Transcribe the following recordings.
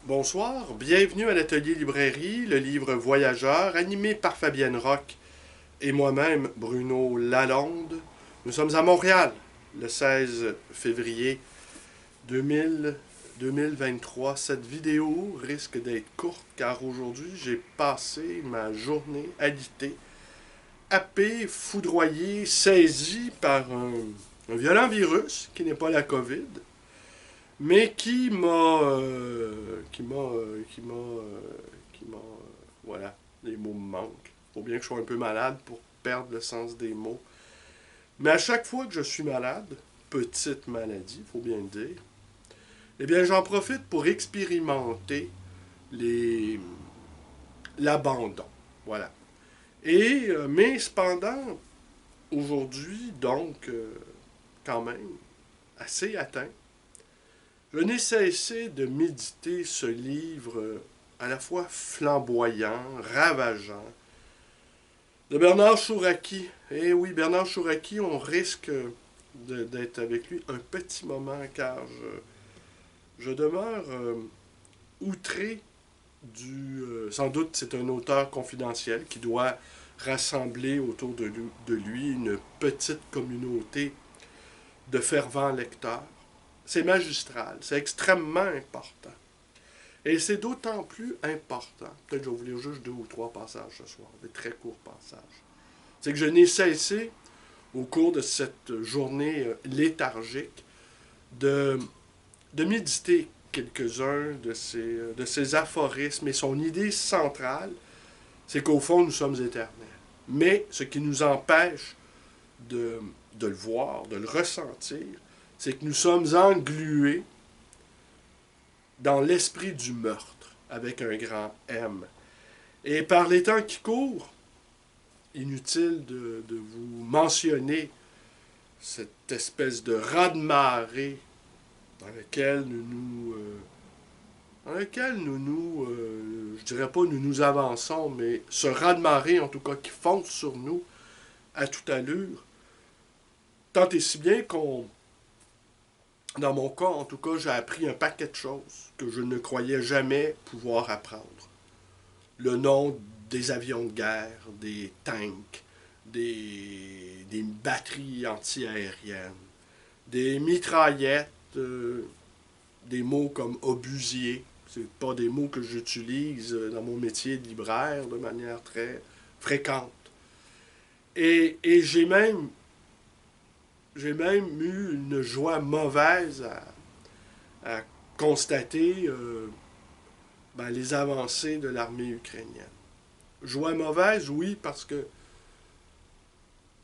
Bonsoir, bienvenue à l'atelier librairie, le livre Voyageur, animé par Fabienne Roch et moi-même, Bruno Lalonde. Nous sommes à Montréal, le 16 février 2000 2023. Cette vidéo risque d'être courte car aujourd'hui j'ai passé ma journée agité, happé, foudroyé, saisi par un violent virus qui n'est pas la COVID, mais voilà, les mots me manquent. Faut bien que je sois un peu malade pour perdre le sens des mots. Mais à chaque fois que je suis malade, petite maladie, faut bien le dire, eh bien j'en profite pour expérimenter les l'abandon. Voilà. Mais cependant, aujourd'hui, donc, quand même, assez atteint, je n'ai cessé de méditer ce livre à la fois flamboyant, ravageant, de Bernard Chouraki. Eh oui, Bernard Chouraki, on risque d'être avec lui un petit moment car je demeure outré sans doute, c'est un auteur confidentiel qui doit rassembler autour de lui une petite communauté de fervents lecteurs. C'est magistral, c'est extrêmement important. Et c'est d'autant plus important, peut-être que je vais vous lire juste 2 ou 3 passages ce soir, des très courts passages. C'est que je n'ai cessé, au cours de cette journée léthargique, de, de méditer quelques-uns de ces aphorismes. Et son idée centrale, c'est qu'au fond, nous sommes éternels. Mais ce qui nous empêche de le voir, de le ressentir, c'est que nous sommes englués dans l'esprit du meurtre, avec un grand M. Et par les temps qui courent, inutile de vous mentionner cette espèce de raz-de-marée dans lequel je dirais pas nous nous avançons, mais ce raz-de-marée en tout cas qui fonce sur nous à toute allure, tant et si bien dans mon cas en tout cas, j'ai appris un paquet de choses que je ne croyais jamais pouvoir apprendre. Le nom des avions de guerre, des tanks, des batteries anti-aériennes, des mitraillettes, des mots comme obusier. C'est pas des mots que j'utilise dans mon métier de libraire de manière très fréquente. Et j'ai même eu une joie mauvaise à constater les avancées de l'armée ukrainienne. Joie mauvaise, oui, parce que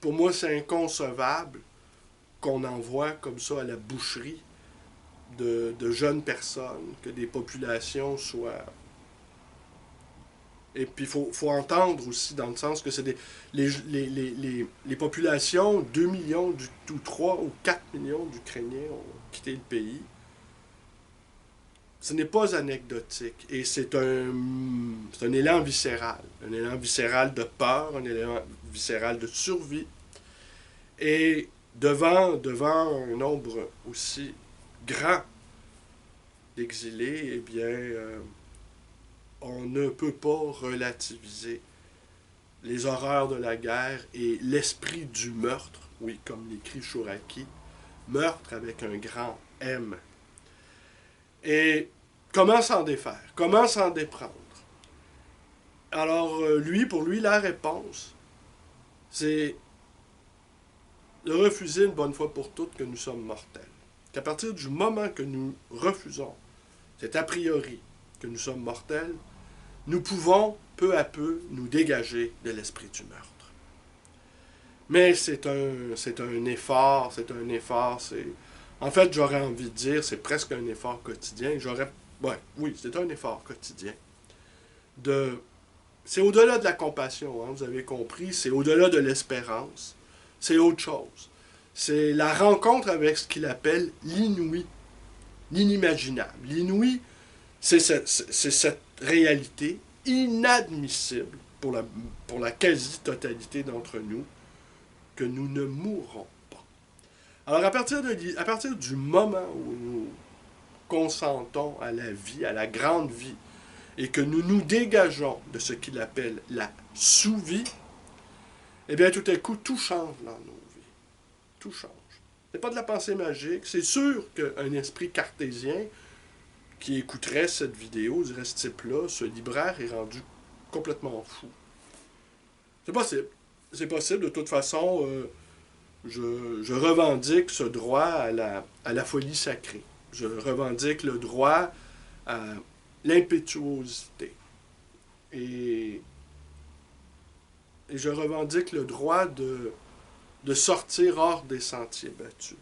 pour moi, c'est inconcevable qu'on envoie comme ça à la boucherie de jeunes personnes, que des populations soient... Et puis, faut entendre aussi dans le sens que c'est les populations, 2 millions, ou 3 ou 4 millions d'Ukrainiens ont quitté le pays. Ce n'est pas anecdotique et c'est un élan viscéral. Un élan viscéral de peur, un élan viscéral de survie. Et devant un nombre aussi grand d'exilés, eh bien, on ne peut pas relativiser les horreurs de la guerre et l'esprit du meurtre, oui, comme l'écrit Chouraki, meurtre avec un grand M. Et comment s'en défaire? Comment s'en déprendre? Alors, pour lui, la réponse, c'est de refuser une bonne fois pour toutes que nous sommes mortels. Qu'à partir du moment que nous refusons cet a priori que nous sommes mortels, nous pouvons peu à peu nous dégager de l'esprit du meurtre. Mais c'est un effort, en fait, j'aurais envie de dire, c'est presque un effort quotidien. Oui, c'est un effort quotidien. De, c'est au-delà de la compassion, hein, vous avez compris, c'est au-delà de l'espérance, c'est autre chose. C'est la rencontre avec ce qu'il appelle l'inouï, l'inimaginable. L'inouï, c'est cette réalité inadmissible pour la quasi-totalité d'entre nous, que nous ne mourrons pas. Alors à partir du moment où consentons à la vie, à la grande vie, et que nous nous dégageons de ce qu'il appelle la sous-vie, eh bien, tout à coup, tout change dans nos vies. Tout change. C'est pas de la pensée magique. C'est sûr qu'un esprit cartésien qui écouterait cette vidéo dirait, ce type-là, ce libraire est rendu complètement fou. C'est possible. C'est possible. De toute façon, je revendique ce droit à la folie sacrée. Je revendique le droit à l'impétuosité. Et je revendique le droit de sortir hors des sentiers battus.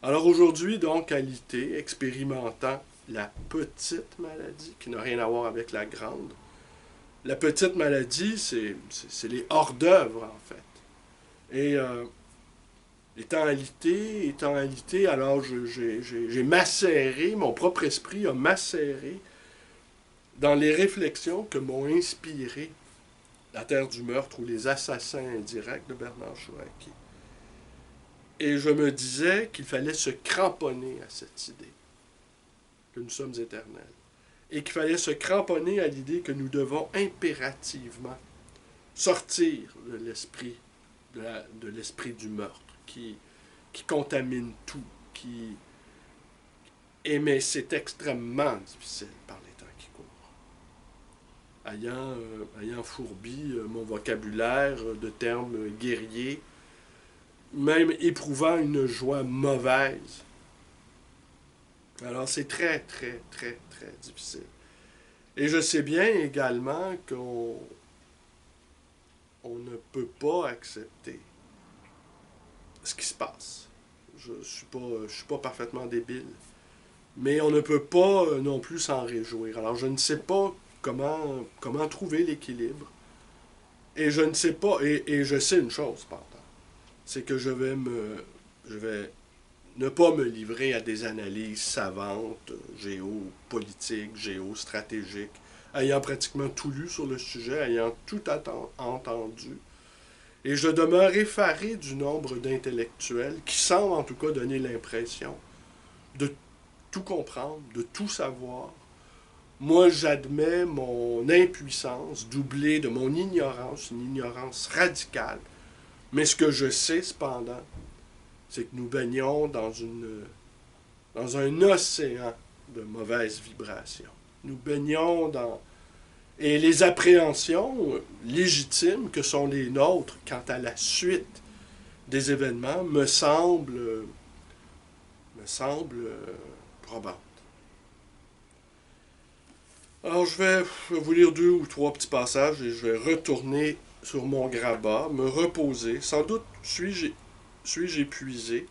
Alors aujourd'hui, donc, à l'IT, expérimentant la petite maladie, qui n'a rien à voir avec la grande, la petite maladie, c'est les hors-d'œuvre, en fait. Et étant alité, alors j'ai macéré, mon propre esprit a macéré dans les réflexions que m'ont inspiré La Terre du meurtre ou Les assassins indirects de Bernard Chouraqui. Et je me disais qu'il fallait se cramponner à cette idée, que nous sommes éternels. Et qu'il fallait se cramponner à l'idée que nous devons impérativement sortir de l'esprit du meurtre, qui contamine tout, mais c'est extrêmement difficile par les temps qui courent. Ayant fourbi mon vocabulaire de termes guerriers, même éprouvant une joie mauvaise. Alors c'est très, très, très, très difficile. Et je sais bien également qu'on ne peut pas accepter ce qui se passe. Je ne suis pas parfaitement débile. Mais on ne peut pas non plus s'en réjouir. Alors je ne sais pas comment trouver l'équilibre. Et je ne sais pas, et je sais une chose, pardon, c'est que je vais ne pas me livrer à des analyses savantes, géopolitiques, géostratégiques, ayant pratiquement tout lu sur le sujet, ayant tout entendu. Et je demeure effaré du nombre d'intellectuels qui semblent en tout cas donner l'impression de tout comprendre, de tout savoir. Moi, j'admets mon impuissance doublée de mon ignorance, une ignorance radicale. Mais ce que je sais cependant, c'est que nous baignons dans un océan de mauvaises vibrations. Nous baignons dans... Et les appréhensions légitimes que sont les nôtres quant à la suite des événements me semblent probantes. Alors je vais vous lire 2 ou 3 petits passages et je vais retourner sur mon grabat, me reposer. Sans doute suis-je épuisé.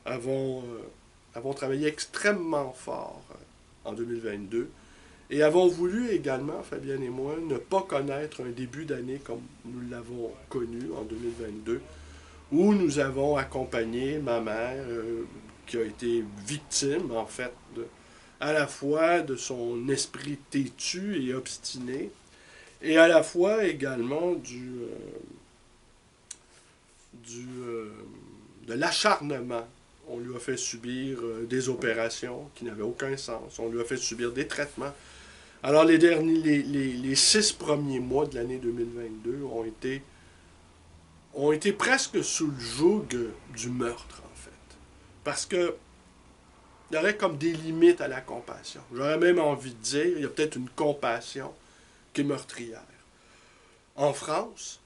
Avons travaillé extrêmement fort en 2022 et avons voulu également, Fabienne et moi, ne pas connaître un début d'année comme nous l'avons connu en 2022, où nous avons accompagné ma mère, qui a été victime, en fait, à la fois de son esprit têtu et obstiné, et à la fois également de l'acharnement. On lui a fait subir des opérations qui n'avaient aucun sens. On lui a fait subir des traitements. Alors les 6 premiers mois de l'année 2022 ont été presque sous le joug du meurtre, en fait. Parce que il y aurait comme des limites à la compassion. J'aurais même envie de dire, il y a peut-être une compassion qui est meurtrière. En France,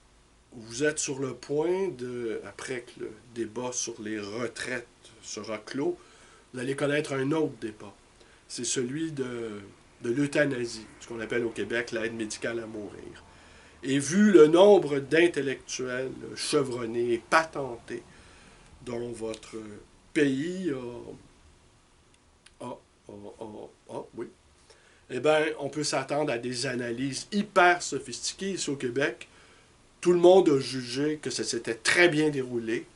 vous êtes sur le point après que le débat sur les retraites sera clos, vous allez connaître un autre débat. C'est celui de l'euthanasie, ce qu'on appelle au Québec l'aide médicale à mourir. Et vu le nombre d'intellectuels chevronnés et patentés dont votre pays oui, eh bien, on peut s'attendre à des analyses hyper sophistiquées. Ici au Québec, tout le monde a jugé que ça s'était très bien déroulé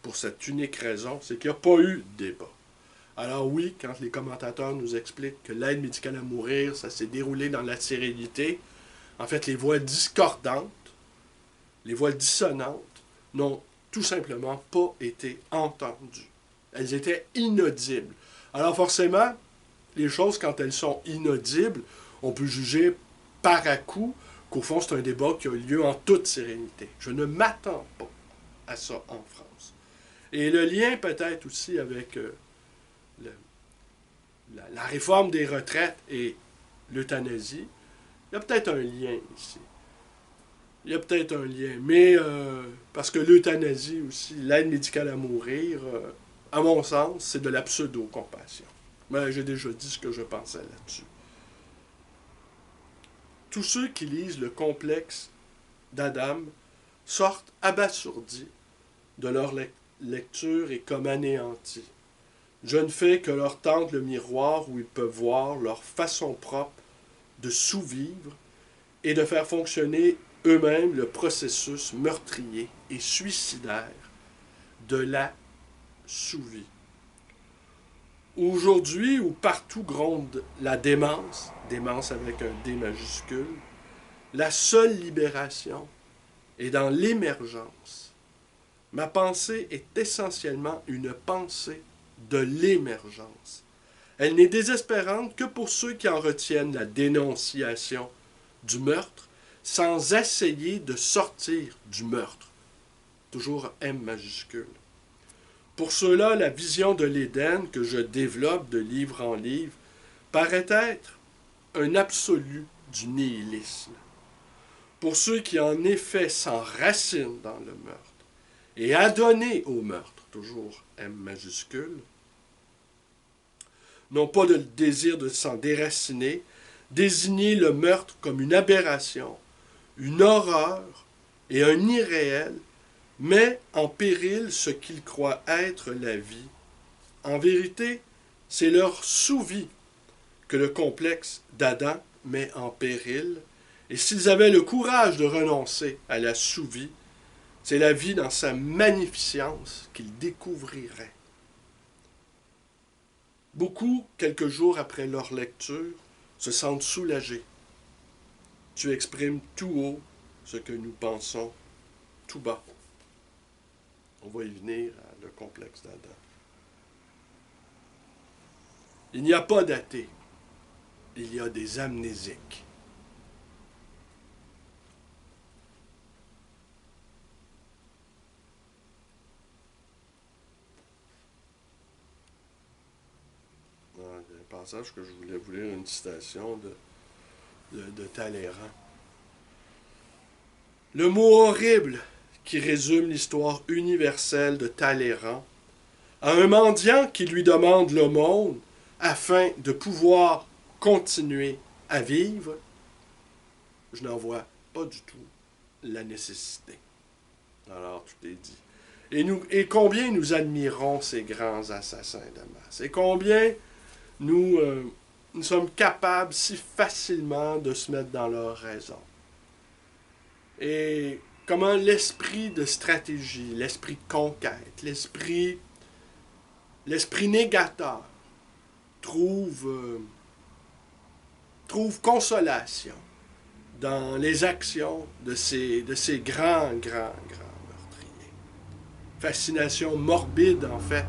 pour cette unique raison, c'est qu'il n'y a pas eu de débat. Alors oui, quand les commentateurs nous expliquent que l'aide médicale à mourir, ça s'est déroulé dans la sérénité, en fait, les voix discordantes, les voix dissonantes, n'ont tout simplement pas été entendues. Elles étaient inaudibles. Alors forcément, les choses, quand elles sont inaudibles, on peut juger par à coup qu'au fond, c'est un débat qui a lieu en toute sérénité. Je ne m'attends pas à ça en France. Et le lien peut-être aussi avec le, la réforme des retraites et l'euthanasie, il y a peut-être un lien ici. Il y a peut-être un lien. Mais parce que l'euthanasie aussi, l'aide médicale à mourir, à mon sens, c'est de la pseudo-compassion. Mais j'ai déjà dit ce que je pensais là-dessus. Tous ceux qui lisent le complexe d'Adam sortent abasourdis de leur lecture et comme anéantis. Je ne fais que leur tendre le miroir où ils peuvent voir leur façon propre de sous-vivre et de faire fonctionner eux-mêmes le processus meurtrier et suicidaire de la sous-vie. Aujourd'hui, où partout gronde la démence, démence avec un D majuscule, la seule libération est dans l'émergence. Ma pensée est essentiellement une pensée de l'émergence. Elle n'est désespérante que pour ceux qui en retiennent la dénonciation du meurtre sans essayer de sortir du meurtre. Toujours M majuscule. Pour ceux-là, la vision de l'Éden que je développe de livre en livre paraît être un absolu du nihilisme. Pour ceux qui en effet s'enracinent dans le meurtre et adonnés au meurtre, toujours M majuscule, n'ont pas le désir de s'en déraciner, désigner le meurtre comme une aberration, une horreur et un irréel, met en péril ce qu'ils croient être la vie. En vérité, c'est leur sous-vie que le complexe d'Adam met en péril, et s'ils avaient le courage de renoncer à la sous-vie, c'est la vie dans sa magnificence qu'ils découvriraient. Beaucoup, quelques jours après leur lecture, se sentent soulagés. Tu exprimes tout haut ce que nous pensons tout bas. On va y venir à le complexe d'Adam. Il n'y a pas d'athées, il y a des amnésiques. Il y a un passage que je voulais vous lire, une citation de Talleyrand. Le mot horrible qui résume l'histoire universelle de Talleyrand à un mendiant qui lui demande l'aumône afin de pouvoir continuer à vivre, je n'en vois pas du tout la nécessité. Alors, tout est dit. Et combien nous admirons ces grands assassins de masse? Et combien nous sommes capables si facilement de se mettre dans leur raison? Et comment l'esprit de stratégie, l'esprit de conquête, l'esprit négateur trouve consolation dans les actions de ces grands meurtriers. Fascination morbide, en fait.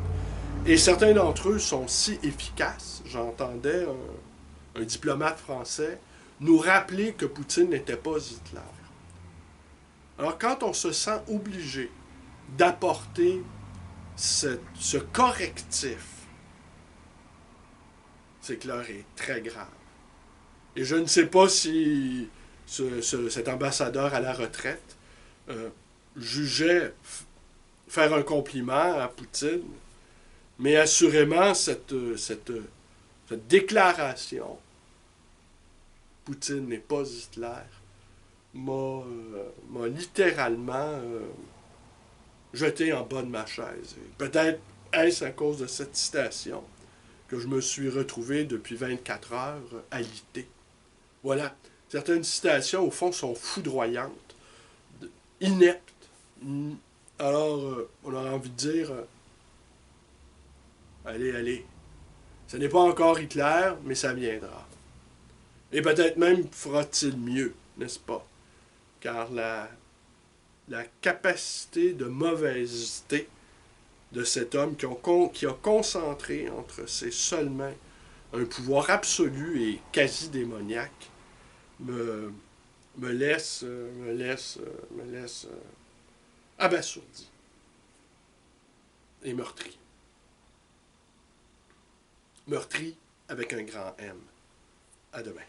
Et certains d'entre eux sont si efficaces. J'entendais un diplomate français nous rappeler que Poutine n'était pas Hitler. Alors, quand on se sent obligé d'apporter ce correctif, c'est que l'heure est très grave. Et je ne sais pas si cet ambassadeur à la retraite jugeait faire un compliment à Poutine, mais assurément, cette déclaration, Poutine n'est pas Hitler, m'a littéralement jeté en bas de ma chaise. Peut-être est-ce à cause de cette citation que je me suis retrouvé depuis 24 heures alité. Voilà. Certaines citations, au fond, sont foudroyantes, ineptes. Alors, on a envie de dire allez, allez. Ce n'est pas encore Hitler, mais ça viendra. Et peut-être même fera-t-il mieux, n'est-ce pas? Car la capacité de mauvaiseté de cet homme qui a concentré entre ses seules mains un pouvoir absolu et quasi démoniaque me, me laisse abasourdi et meurtri. Meurtri avec un grand M. À demain.